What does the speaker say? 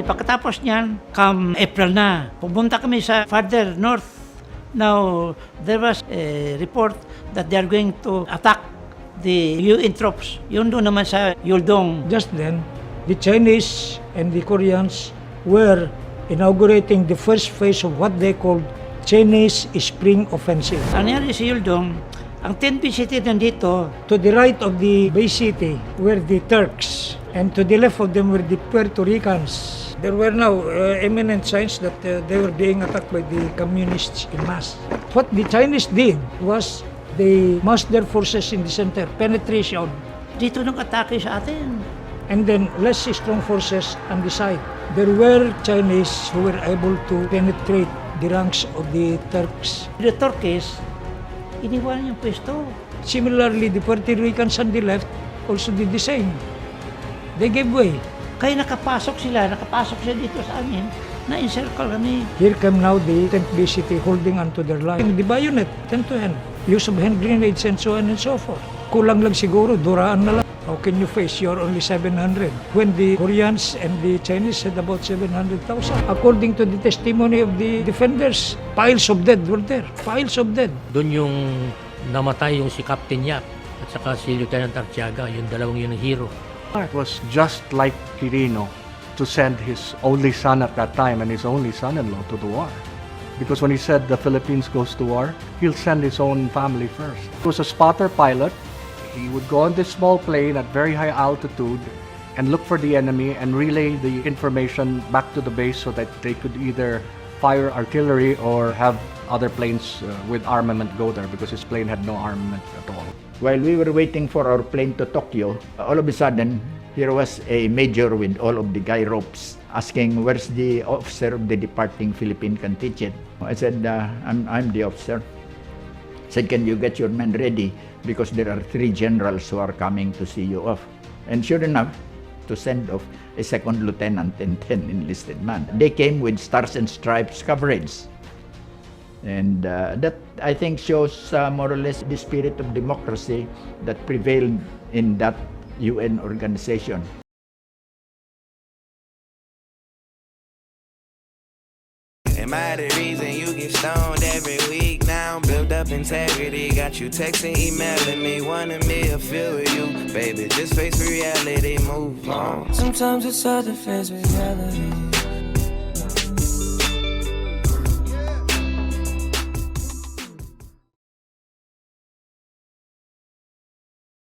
Pagkatapos niyan, come April na, pumunta kami sa farther north. Now, there was a report that they are going to attack the UN troops. Yun doon naman sa Yuldong. Just then, the Chinese and the Koreans were inaugurating the first phase of what they called Chinese Spring Offensive. Ang nangyari sa Yuldong, ang 10 Bay City nandito. To the right of the Bay City were the Turks, and to the left of them were the Puerto Ricans. There were now imminent signs that they were being attacked by the communists in mass. What the Chinese did was they massed their forces in the center, penetration, Dito nang atake sa atin. and then less strong forces on the side. There were Chinese who were able to penetrate the ranks of the Turks. The Turkish, iniwanan yung pwesto. Similarly, the Puerto Ricans on the left also did the same. They gave way. Kaya nakapasok sila dito sa amin, na-encircle kami. Here come now the 10th Bay City holding onto their line. The bayonet, hand to hand, use of hand grenades and so on and so forth. Kulang lang siguro, duraan na lang. How can you face? You're only 700. When the Koreans and the Chinese had about 700,000. According to the testimony of the defenders, piles of dead were there. Piles of dead. Doon yung namatay yung si Captain Yap at saka si Lieutenant Artiaga, yung dalawang yun ang hero. It was just like Quirino to send his only son at that time and his only son-in-law to the war. Because when he said the Philippines goes to war, he'll send his own family first. He was a spotter pilot. He would go on this small plane at very high altitude and look for the enemy and relay the information back to the base so that they could either fire artillery or have other planes with armament go there, because his plane had no armament at all. While we were waiting for our plane to Tokyo, all of a sudden, here was a major with all of the guy ropes asking, where's the officer of the departing Philippine contingent? I said, I'm the officer. Said, can you get your men ready? Because there are 3 generals who are coming to see you off. And sure enough, to send off a second lieutenant and 10 enlisted men. They came with stars and stripes coverage. And that, I think, shows more or less the spirit of democracy that prevailed in that UN organization. Am I the reason you get stoned every week now? Build up integrity, got you texting, emailing me, wanting me to feel with you. Baby, just face reality, move on. Sometimes it's hard to face reality.